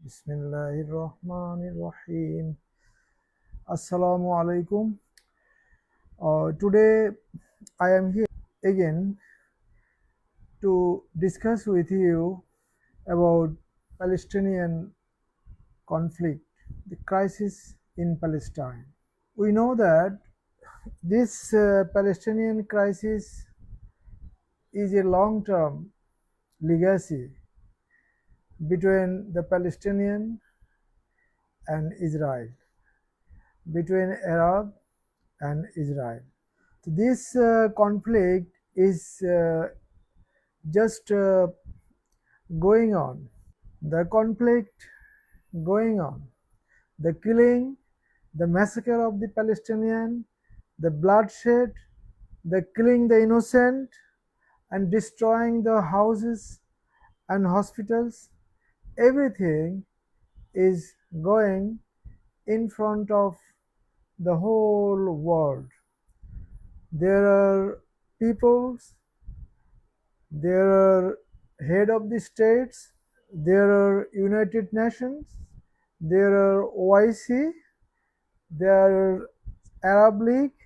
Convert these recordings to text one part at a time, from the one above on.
Bismillahirrahmanirrahim. Assalamu alaikum. Today I am here again to discuss with you about Palestinian conflict, the crisis in Palestine. We know that this Palestinian crisis is a long-term legacy between the Palestinian and Israel, between Arab and Israel. This conflict is just going on. The conflict going on. The killing, the massacre of the Palestinian, the bloodshed, the killing the innocent and destroying the houses and hospitals, everything is going in front of the whole world. There are peoples, there are head of the states, there are United Nations, there are OIC, there are Arab League,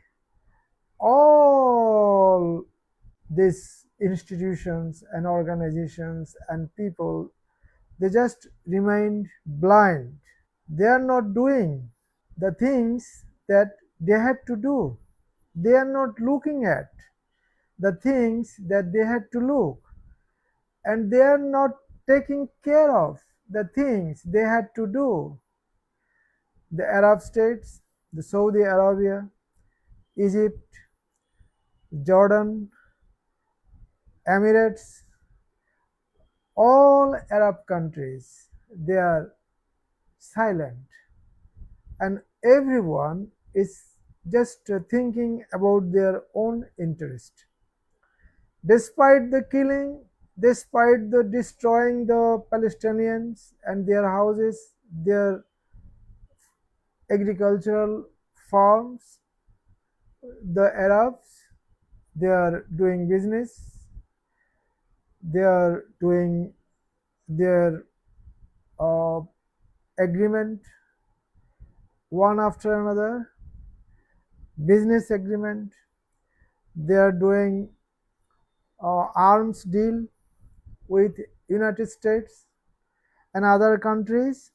all these institutions and organizations and people, they just remained blind. They are not doing the things that they had to do. They are not looking at the things that they had to look, and they are not taking care of the things they had to do. The Arab states, the Saudi Arabia, Egypt, Jordan, Emirates, all Arab countries, they are silent, and everyone is just thinking about their own interest. Despite the killing, despite the destroying the Palestinians and their houses, their agricultural farms, the Arabs, they are doing business, they are doing their agreement one after another, business agreement, they are doing arms deal with United States and other countries,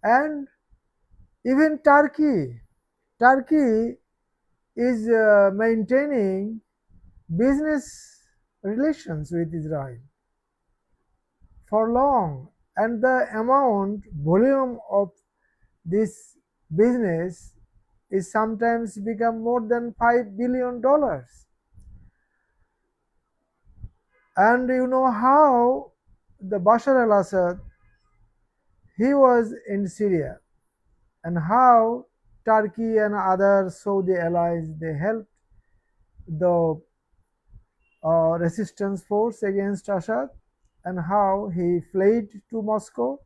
and even Turkey is maintaining business relations with Israel for long, and the volume of this business is sometimes become more than $5 billion. And you know how the Bashar al-Assad, he was in Syria, and how Turkey and other Saudi allies, they helped the resistance force against Assad, and how he fled to Moscow,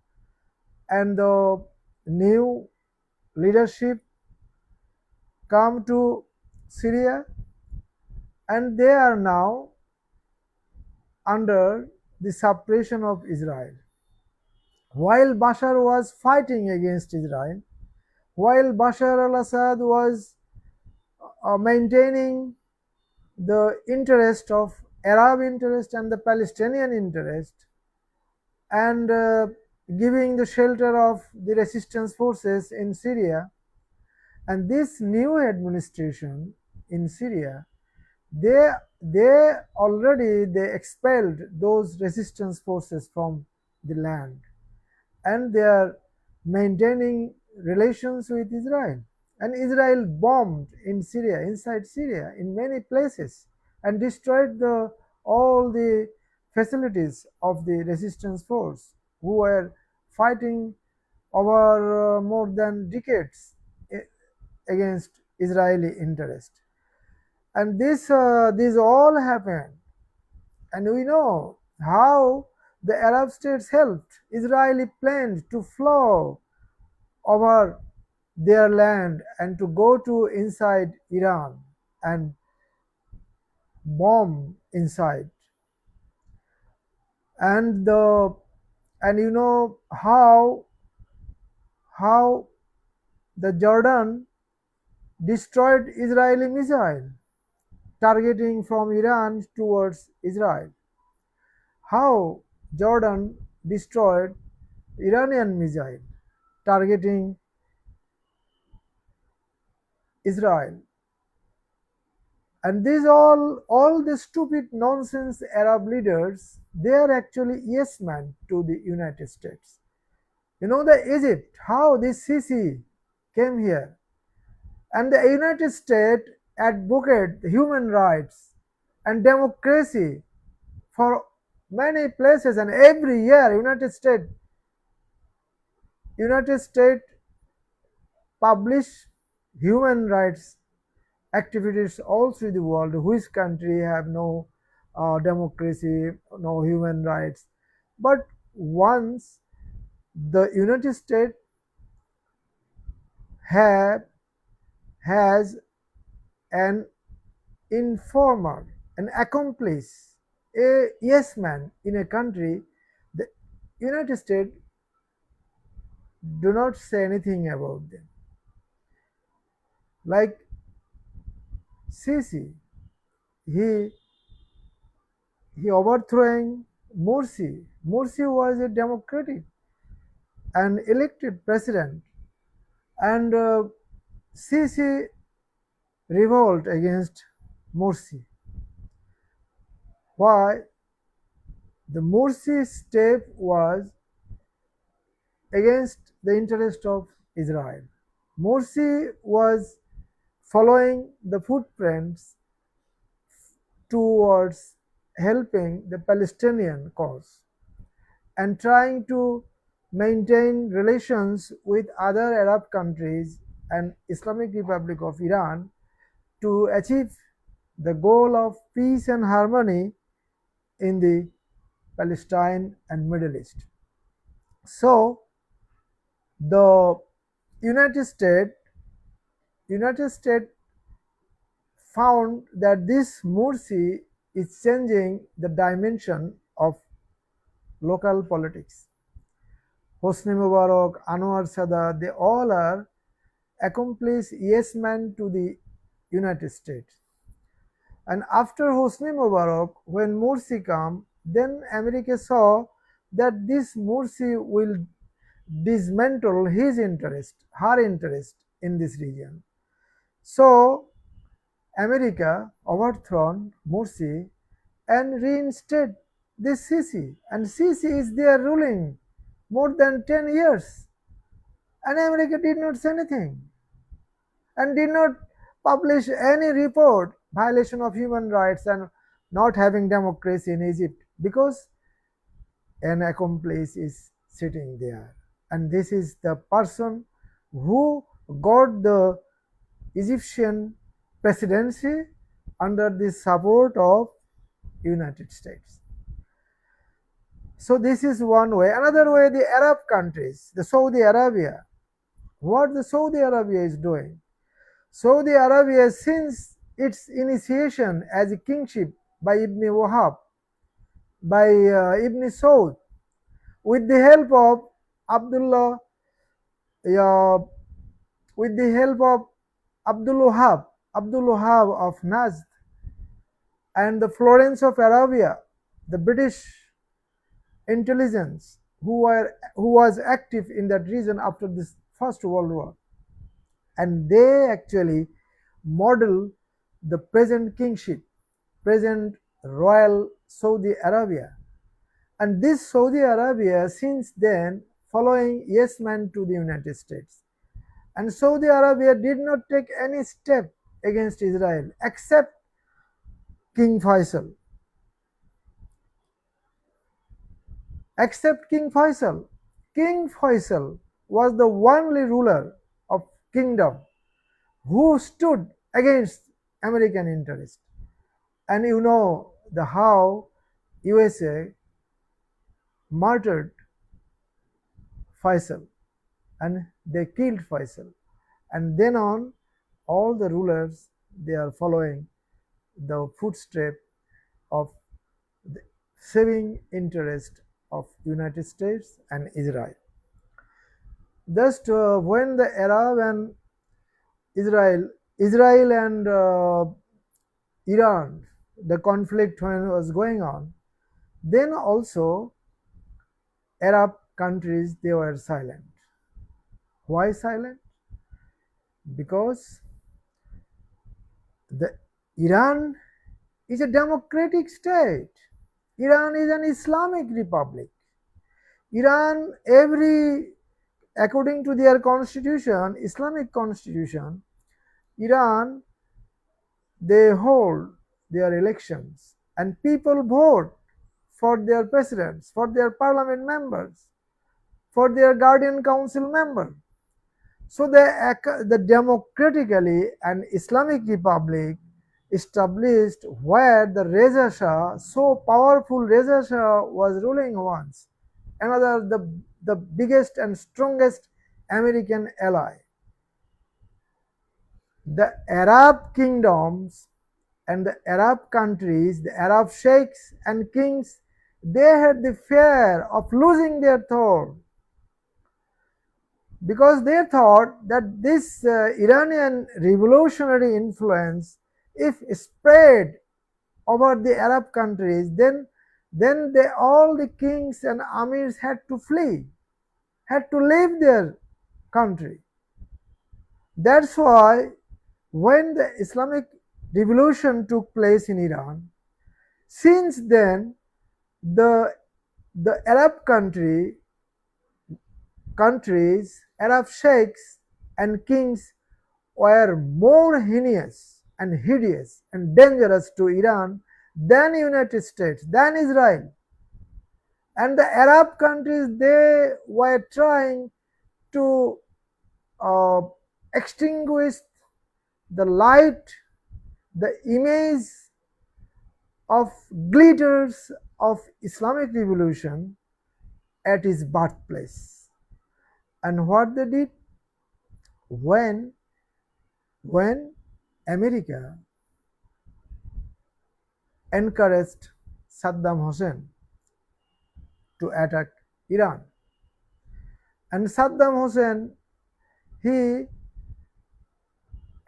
and the new leadership come to Syria, and they are now under the suppression of Israel. While Bashar was fighting against Israel, while Bashar al-Assad was maintaining the interest of Arab interest and the Palestinian interest, and giving the shelter of the resistance forces in Syria, and this new administration in Syria, they already they expelled those resistance forces from the land, and they are maintaining relations with Israel. And Israel bombed in Syria, inside Syria, in many places, and destroyed all the facilities of the resistance force who were fighting over more than decades against Israeli interest. And this all happened, and we know how the Arab states helped Israeli planes to fly over their land and to go to inside Iran and bomb inside. And the And you know how the Jordan destroyed Israeli missile targeting from Iran towards Israel. How Jordan destroyed Iranian missile targeting Israel. And these all the stupid nonsense Arab leaders, they are actually yes men to the United States. You know the Egypt, how this Sisi came here, and the United States advocate human rights and democracy for many places, and every year United States publish human rights activities all through the world. Which country have no democracy, no human rights? But once the United States have has an informer, an accomplice, a yes man in a country, the United States do not say anything about them. Like Sisi, he overthrowing Morsi. Morsi was a democratic and elected president, and Sisi revolt against Morsi. Why? The Morsi step was against the interest of Israel. Morsi was following the footprints towards helping the Palestinian cause and trying to maintain relations with other Arab countries and Islamic Republic of Iran to achieve the goal of peace and harmony in the Palestine and Middle East. So the United States found that this Morsi is changing the dimension of local politics. Hosni Mubarak, Anwar Sadat, they all are accomplice yes men to the United States. And after Hosni Mubarak, when Morsi came, then America saw that this Morsi will dismantle his interest, her interest in this region. So America overthrown Morsi and reinstated this Sisi, and Sisi is there ruling more than 10 years, and America did not say anything and did not publish any report violation of human rights and not having democracy in Egypt, because an accomplice is sitting there, and this is the person who got the Egyptian presidency under the support of United States. So this is one way. Another way, the Arab countries, the Saudi Arabia. What the Saudi Arabia is doing? Saudi Arabia, since its initiation as a kingship by Ibn Wahab, by Ibn Saud, with the help of Abdullah, with the help of Abdul Wahab of Najd, and the Florence of Arabia, the British intelligence who was active in that region after this First World War, and they actually model the present kingship, present royal Saudi Arabia. And this Saudi Arabia since then following yes man to the United States, and Saudi Arabia did not take any step against Israel except King Faisal. Except King Faisal. King Faisal was the only ruler of kingdom who stood against American interest. And you know the how USA murdered Faisal and they killed Faisal, and then on all the rulers they are following the footstep of the saving interest of United States and Israel. Just when the Arab and Israel and Iran, the conflict when was going on, then also Arab countries, they were silent. Why silent? Because the Iran is a democratic state. Iran is an Islamic republic. Iran, according to their constitution, Islamic constitution, Iran, they hold their elections and people vote for their presidents, for their parliament members, for their guardian council member. So the democratically an Islamic republic established where the Reza Shah, so powerful Reza Shah was ruling once, another the biggest and strongest American ally. The Arab kingdoms and the Arab countries, the Arab sheikhs and kings, they had the fear of losing their throne, because they thought that this Iranian revolutionary influence, if spread over the Arab countries, then all the kings and amirs had to flee, had to leave their country. That's why when the Islamic revolution took place in Iran, since then the Arab countries, Arab sheikhs and kings were more heinous and hideous and dangerous to Iran than United States, than Israel. And the Arab countries, they were trying to extinguish the light, the image of glitters of Islamic revolution at its birthplace. And what they did? When America encouraged Saddam Hussein to attack Iran, and Saddam Hussein, he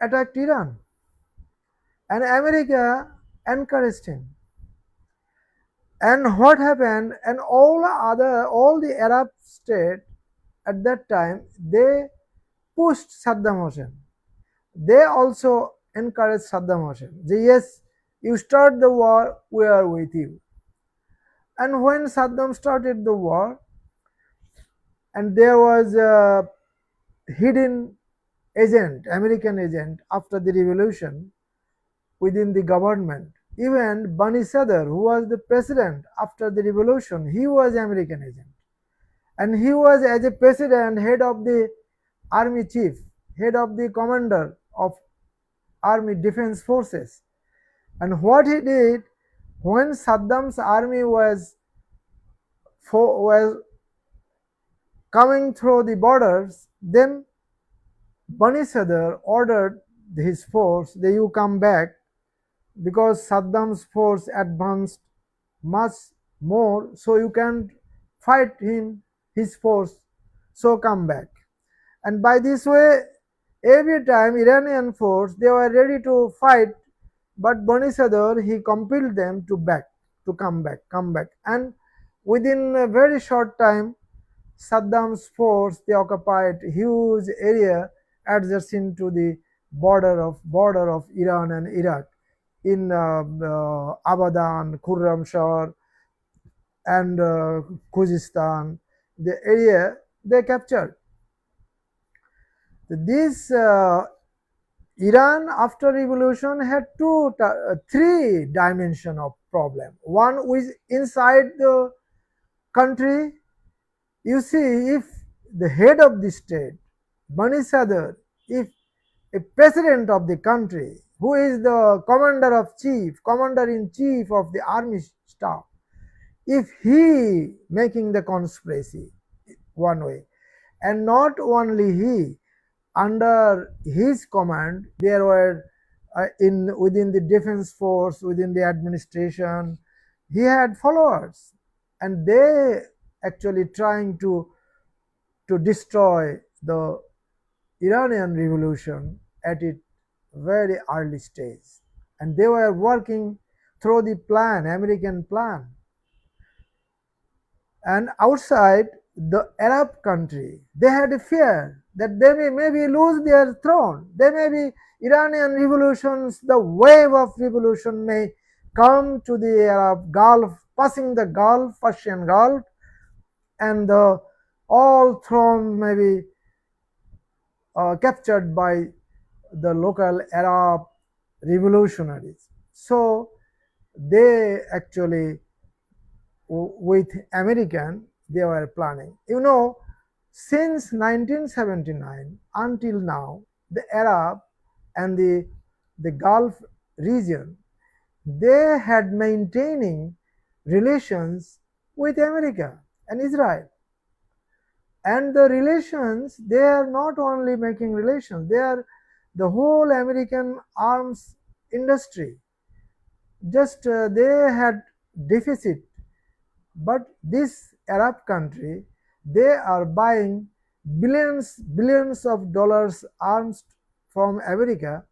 attacked Iran, and America encouraged him. And what happened? And all the Arab states at that time, they pushed Saddam Hussein. They also encouraged Saddam Hussein. They, yes, you start the war, we are with you. And when Saddam started the war, and there was a hidden agent, American agent, after the revolution within the government. Even Bani Sadr, who was the president after the revolution, he was American agent. And he was, as a president, head of the army chief, head of the commander of army defense forces. And what he did, when Saddam's army was coming through the borders, then Bani Sadr ordered his force that you come back, because Saddam's force advanced much more, so you can't fight his force, so come back. And by this way, every time Iranian force, they were ready to fight, but Bani Sadr, he compelled them to come back. And within a very short time, Saddam's force, they occupied huge area adjacent to the border of Iran and Iraq, in Abadan, Khurramshahr, and Khuzestan, the area they captured. This Iran after revolution had three dimension of problem. One was inside the country. You see, if the head of the state, Bani Sadr, if a president of the country, who is the commander-in-chief of the army staff, if he making the conspiracy one way, and not only he, under his command, there were within the defense force, within the administration, he had followers, and they actually trying to destroy the Iranian revolution at its very early stage, and they were working through the plan, American plan. And outside the Arab country, they had a fear that they may maybe lose their throne. They may be Iranian revolutions, the wave of revolution may come to the Arab Gulf, passing the Gulf, Persian Gulf, and the all throne may be captured by the local Arab revolutionaries. So they actually, with American, they were planning. You know, since 1979 until now, the Arab and the Gulf region, they had maintaining relations with America and Israel. And the relations, they are not only making relations, they are the whole American arms industry. Just they had deficit, but this Arab country, they are buying billions of dollars arms from America,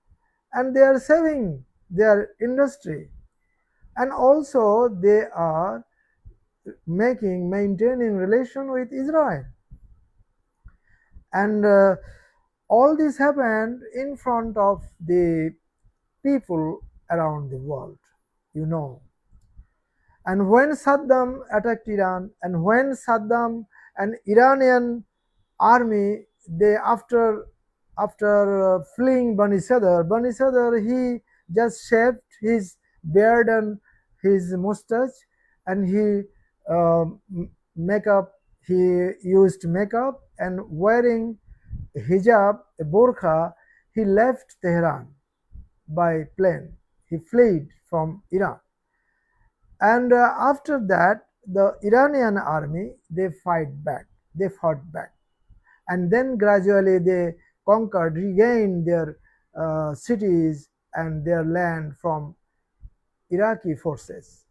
and they are saving their industry, and also they are maintaining relation with Israel. And all this happened in front of the people around the world, you know. And when Saddam attacked Iran, and when Saddam and Iranian army, they after fleeing Bani Sadr, he just shaved his beard and his mustache, and he makeup. He used makeup and wearing hijab, a burqa. He left Tehran by plane. He fled from Iran. And after that, the Iranian army, they fought back, and then gradually they conquered, regained their cities and their land from Iraqi forces,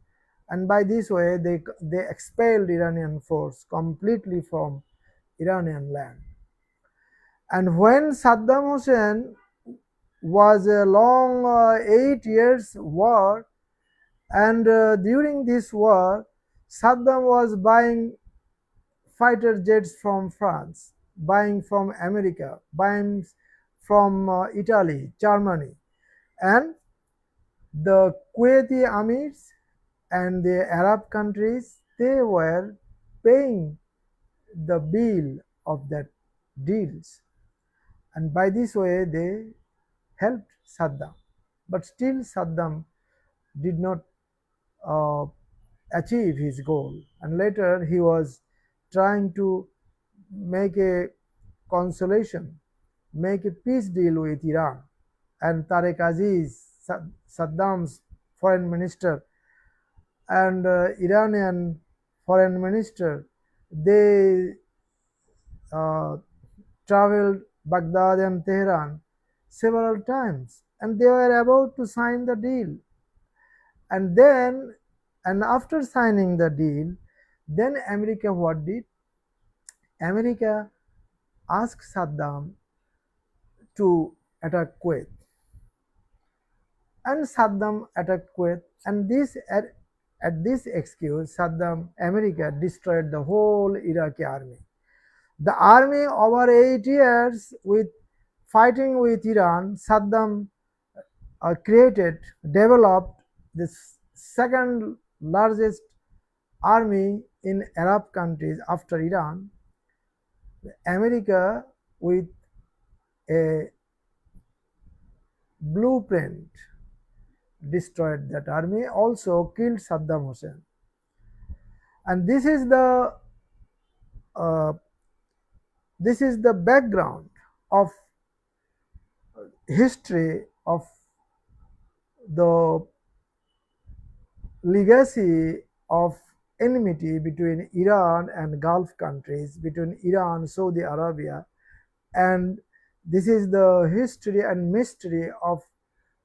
and by this way they expelled Iranian force completely from Iranian land. And when Saddam Hussein was a long 8 years war, and during this war, Saddam was buying fighter jets from France, buying from America, buying from Italy, Germany, and the Kuwaiti Amirs and the Arab countries, they were paying the bill of that deals, and by this way they helped Saddam. But still Saddam did not achieve his goal, and later he was trying to make a consolation, make a peace deal with Iran, and Tariq Aziz, Saddam's foreign minister, and Iranian foreign minister, they traveled Baghdad and Tehran several times, and they were about to sign the deal. And then, and after signing the deal, then America what did? America asked Saddam to attack Kuwait, and Saddam attacked Kuwait, and this at this excuse, America destroyed the whole Iraqi army. The army over 8 years with fighting with Iran, Saddam developed this second largest army in Arab countries after Iran. America, with a blueprint, destroyed that army, also killed Saddam Hussein. And this is the background of history of the legacy of enmity between Iran and Gulf countries, between Iran, Saudi Arabia, and this is the history and mystery of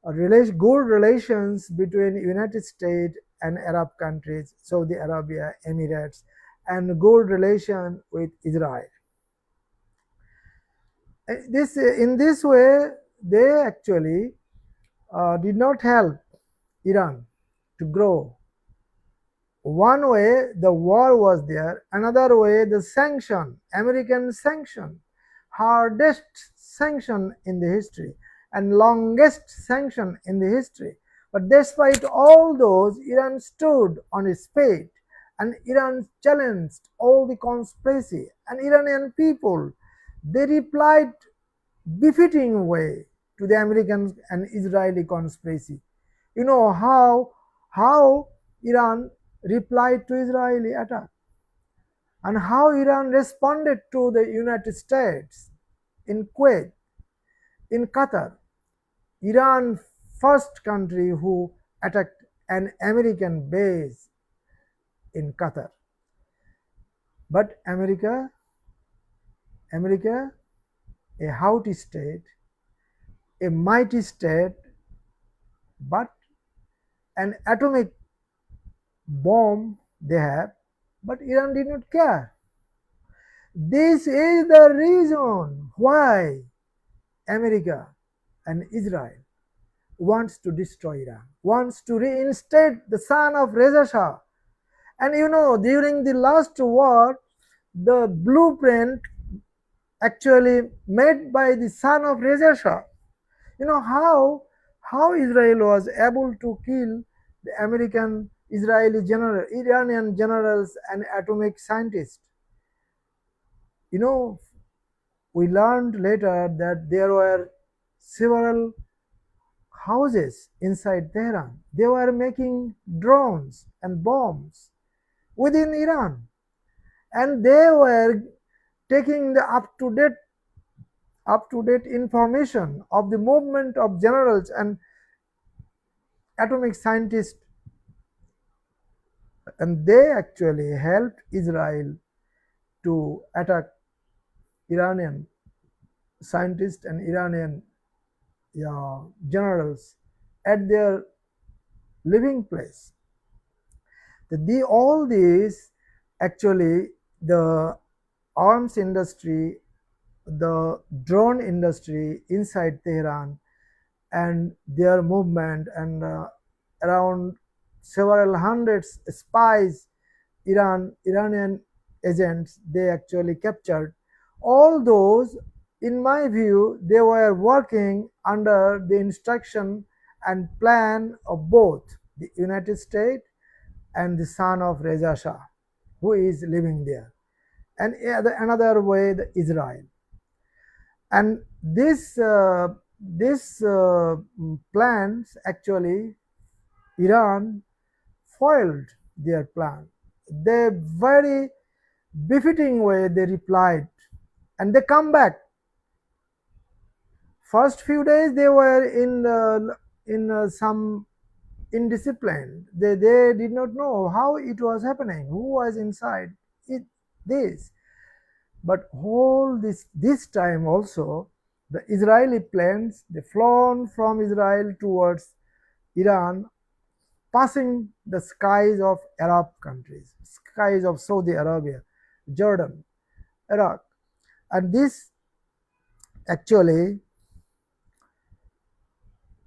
good relations between United States and Arab countries, Saudi Arabia, Emirates, and good relation with Israel. In this way, they actually did not help Iran to grow. One way the war was there, another way the sanction, American sanction, hardest sanction in the history and longest sanction in the history. But despite all those, Iran stood on its feet and Iran challenged all the conspiracy, and Iranian people, they replied befitting way to the American and Israeli conspiracy. You know how Iran replied to Israeli attack and how Iran responded to the United States in Kuwait, in Qatar. Iran first country who attacked an American base in Qatar. But America, a haughty state, a mighty state, but an atomic bomb they have, but Iran did not care. This is the reason why America and Israel wants to destroy Iran, wants to reinstate the son of Reza Shah. And you know, during the last war, the blueprint actually made by the son of Reza Shah. You know how Israel was able to kill the American, Israeli general, Iranian generals and atomic scientists. You know, we learned later that there were several houses inside Tehran. They were making drones and bombs within Iran, and they were taking the up-to-date information of the movement of generals and atomic scientists, and they actually helped Israel to attack Iranian scientists and Iranian generals at their living place. All these actually, the arms industry, the drone industry inside Tehran and their movement, and around several hundreds spies, Iranian agents, they actually captured. All those, in my view, they were working under the instruction and plan of both the United States and the son of Reza Shah, who is living there, and another way the Israel. And this plans actually, Iran foiled their plan. They very befitting way they replied, and they come back. First few days they were in some indiscipline. They did not know how it was happening, who was inside this. But all this time also, the Israeli planes, they flown from Israel towards Iran, passing the skies of Arab countries, skies of Saudi Arabia, Jordan, Iraq. And this actually,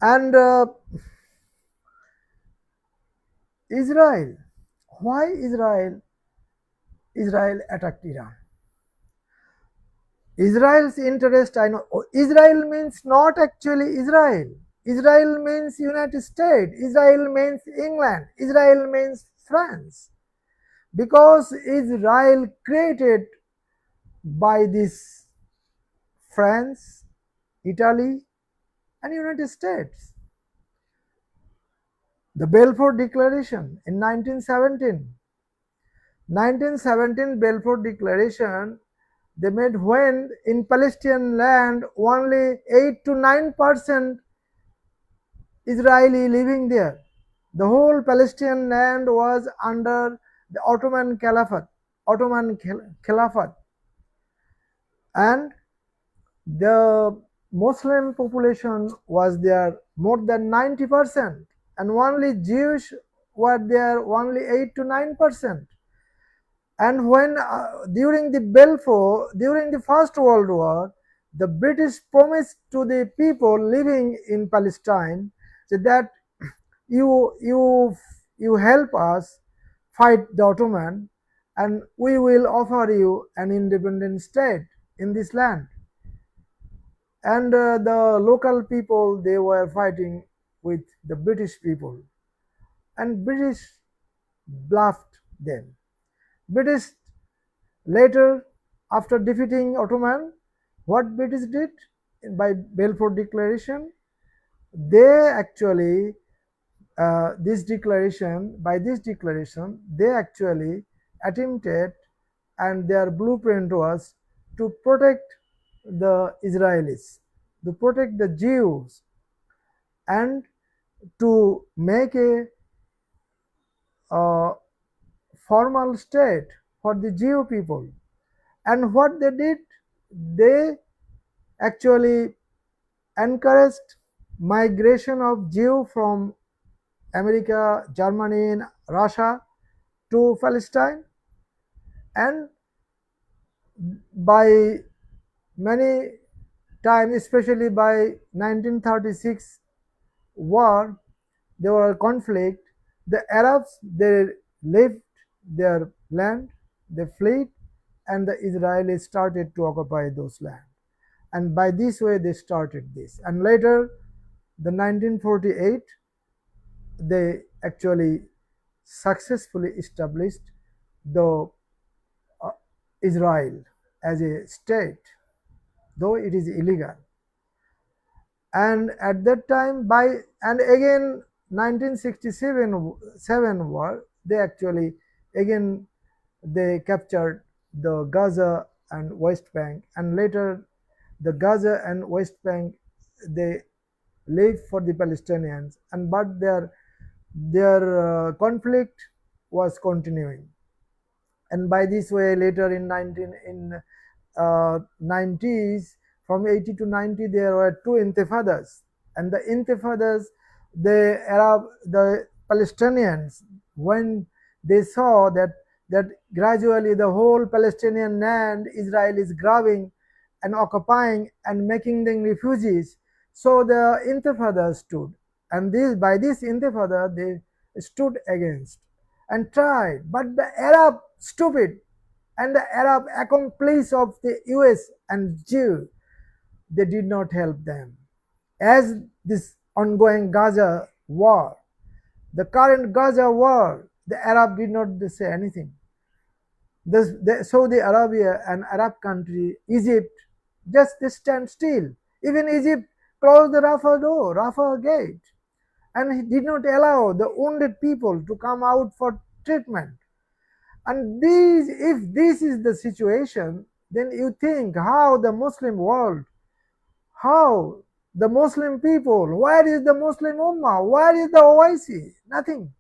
and Israel, why Israel attacked Iran? Israel's interest, I know, Israel means not actually Israel. Israel means United States. Israel means England. Israel means France. Because Israel created by this France, Italy, and United States. The Balfour Declaration in 1917 Balfour Declaration they made when in Palestinian land only 8 to 9% Israeli living there. The whole Palestinian land was under the Ottoman Caliphate, and the Muslim population was there more than 90%, and only Jewish were there only 8 to 9%. And when during the First World War, the British promised to the people living in Palestine that you you help us fight the Ottoman, and we will offer you an independent state in this land. And the local people, they were fighting with the British people, and British bluffed them. British later, after defeating Ottoman, what British did by Balfour Declaration, they actually this declaration they actually attempted, and their blueprint was to protect the Israelis, to protect the Jews, and to make a formal state for the Jew people. And what they did, they actually encouraged migration of Jew from America, Germany, and Russia to Palestine. And by many times, especially by 1936 war, there were conflict. The Arabs, they left their land, they fled, and the Israelis started to occupy those lands. And by this way they started this. And later, the 1948, they actually successfully established the Israel as a state, though it is illegal. And at that time, and again 1967 war, they actually again they captured the Gaza and West Bank, and later the Gaza and West Bank, they leave for the Palestinians, and but their conflict was continuing. And by this way, later in 90s, from 80 to 90, there were two intifadas, and the intifadas, the Palestinians, when they saw that gradually the whole Palestinian land Israel is grabbing and occupying and making them refugees, so the intifada stood, and by this intifada they stood against and tried, but the Arab stupid and the Arab accomplice of the US and Jew, they did not help them. As this ongoing Gaza war, the current Gaza war, the Arab did not say anything. Saudi Arabia and Arab country, Egypt, just they stand still. Even Egypt closed the Rafah gate, and he did not allow the wounded people to come out for treatment. And if this is the situation, then you think how the Muslim world, how the Muslim people, where is the Muslim Ummah, where is the OIC? Nothing.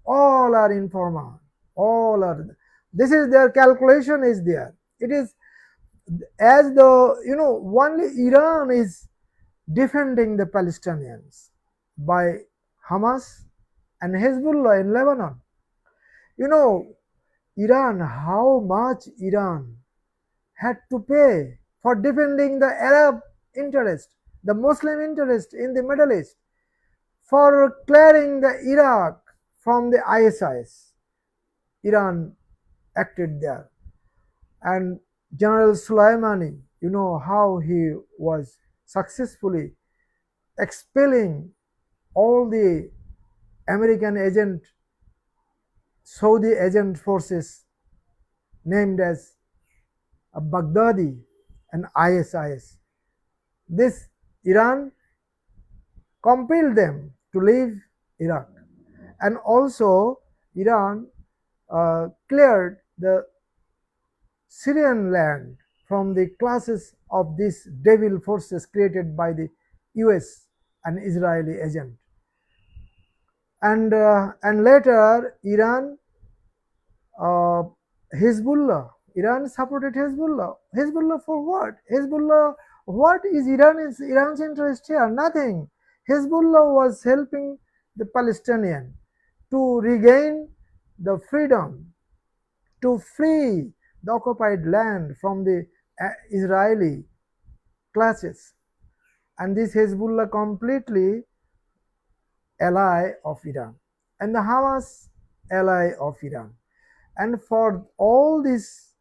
All are informal. All are. This is their calculation is there. It is as the only Iran is defending the Palestinians by Hamas and Hezbollah in Lebanon. Iran, how much Iran had to pay for defending the Arab interest, the Muslim interest in the Middle East, for clearing the Iraq from the ISIS. Iran acted there. And General Soleimani, how he was successfully expelling all the American agent, Saudi agent forces named as Baghdadi and ISIS. This Iran compelled them to leave Iraq, and also Iran cleared the Syrian land from the classes of these devil forces created by the US and Israeli agent. And later Iran, Hezbollah, Iran supported Hezbollah. Hezbollah for what? Hezbollah, what is Iran's interest here? Nothing. Hezbollah was helping the Palestinian to regain the freedom, to free the occupied land from the Israeli clutches. And this Hezbollah completely ally of Iran, and the Hamas ally of Iran. And for all this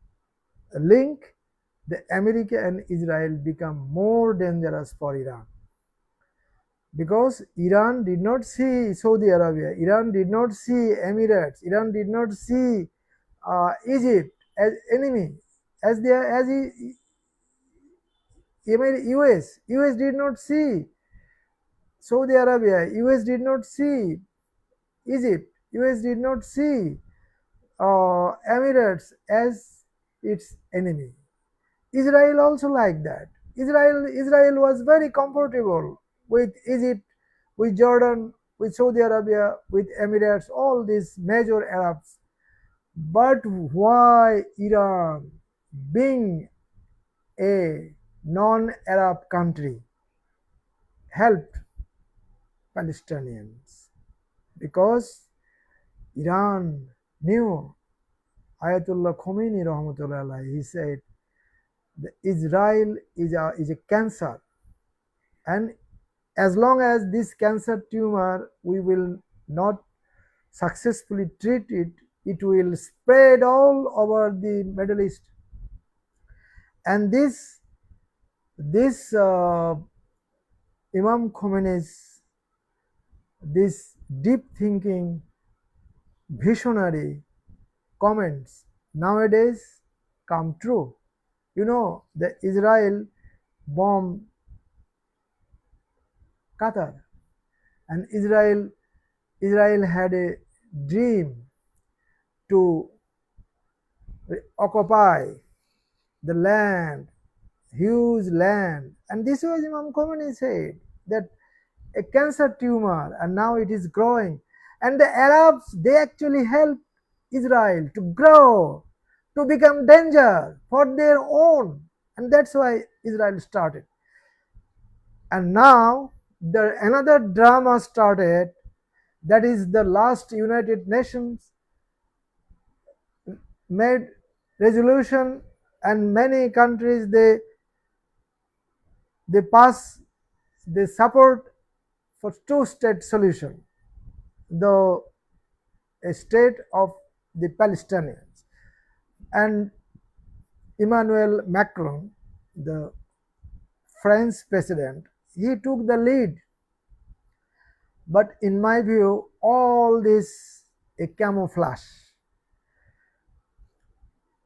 link, the America and Israel become more dangerous for Iran, because Iran did not see Saudi Arabia, Iran did not see Emirates, Iran did not see Egypt as enemy, as they as US did not see Saudi Arabia, US did not see Egypt, US did not see Emirates as its enemy. Israel also like that. Israel was very comfortable with Egypt, with Jordan, with Saudi Arabia, with Emirates, all these major Arabs. But why Iran, being a non-Arab country, helped Palestinians? Because Iran knew, Ayatollah Khomeini rahmatullah, he said, Israel is a cancer, and as long as this cancer tumor we will not successfully treat it, it will spread all over the Middle East. And this Imam Khomeini's this deep thinking visionary comments nowadays come true. You know, the Israel bombed Qatar, and Israel had a dream to occupy the land, huge land, and this was Imam Khomeini said that a cancer tumor, and now it is growing, and the Arabs, they actually helped Israel to grow, to become danger for their own, and that's why Israel started. And now another drama started, that is the last United Nations made resolution, and many countries they support for two-state solution, the state of the Palestinians. And Emmanuel Macron, the French president, he took the lead. But in my view, all this a camouflage.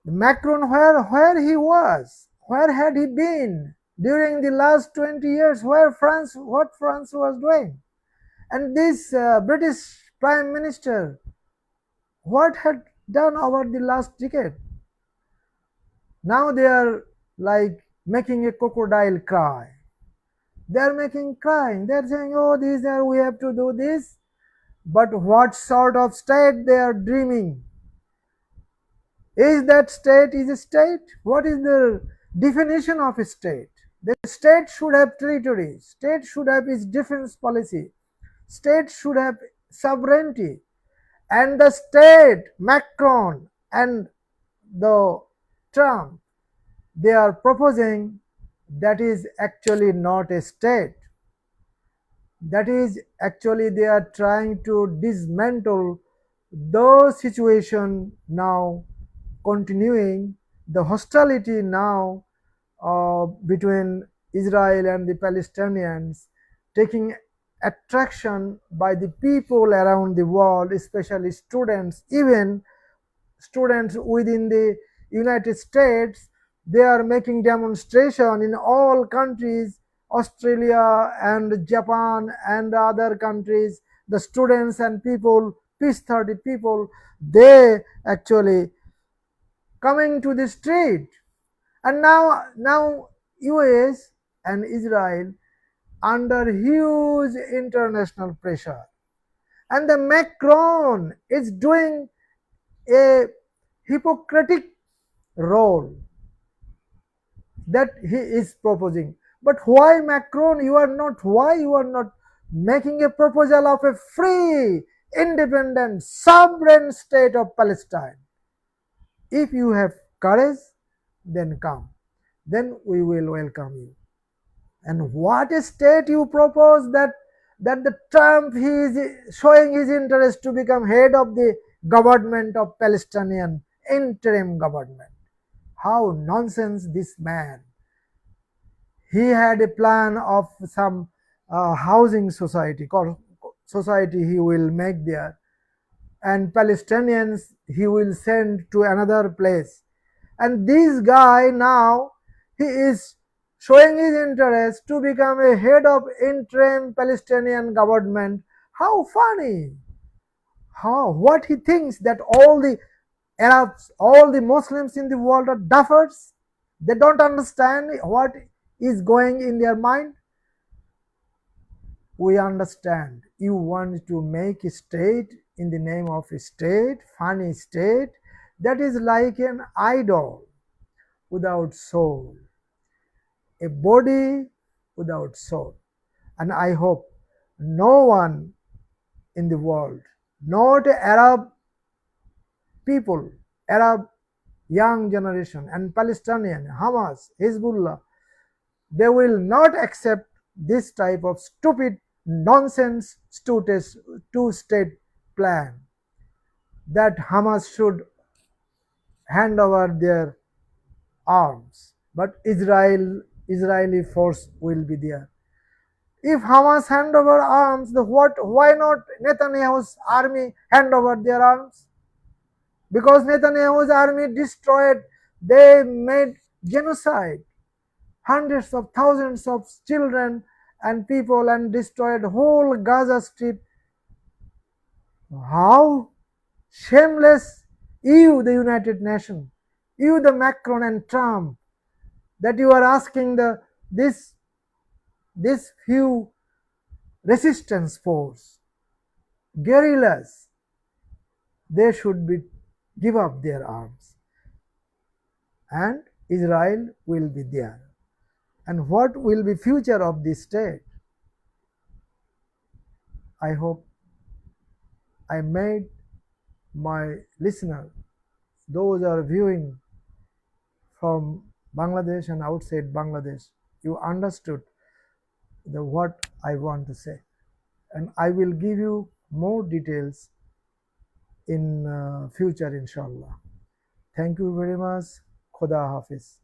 Macron, where he was, where had he been during the last 20 years, what France was doing? And this British Prime Minister, what had done over the last decade? Now they are like making a crocodile cry. They are making crying. They are saying, oh, we have to do this. But what sort of state they are dreaming? Is that state is a state? What is the definition of a state? The state should have territory. State should have its defense policy. State should have sovereignty. And the state, Macron and the Trump, they are proposing that is actually not a state. That is actually they are trying to dismantle the situation now continuing, the hostility now between Israel and the Palestinians, taking attraction by the people around the world, especially students, even students within the United States. They are making demonstration in all countries, Australia and Japan and other countries. The students and people, peace 30 people, they actually coming to the street. And now US and Israel under huge international pressure, and the Macron is doing a hypocritic role that he is proposing. But why Macron, why you are not making a proposal of a free, independent, sovereign state of Palestine. If you have courage, then come. Then we will welcome you. And what state you propose that the Trump he is showing his interest to become head of the government of Palestinian interim government. How nonsense this man. He had a plan of some housing society he will make there, and Palestinians he will send to another place. And this guy now he is showing his interest to become a head of interim Palestinian government. How funny! How what he thinks that all the Arabs, all the Muslims in the world are duffers? They don't understand what is going in their mind. We understand. You want to make a state in the name of a state, funny state, that is like an idol without soul, a body without soul. And I hope no one in the world, not Arab people, Arab young generation and Palestinian, Hamas, Hezbollah, they will not accept this type of stupid nonsense two-state plan that Hamas should hand over their arms, but Israeli force will be there. If Hamas hand over arms, why not Netanyahu's army hand over their arms? Because Netanyahu's army destroyed, they made genocide, hundreds of thousands of children and people, and destroyed whole Gaza Strip. How shameless you, the United Nations, you, the Macron and Trump, that you are asking this few resistance force, guerrillas, they should be give up their arms, and Israel will be there. And what will be future of this state? I hope I made my listener, those are viewing from Bangladesh and outside Bangladesh, you understood what I want to say. And I will give you more details in future, inshallah. Thank you very much. Khuda Hafiz.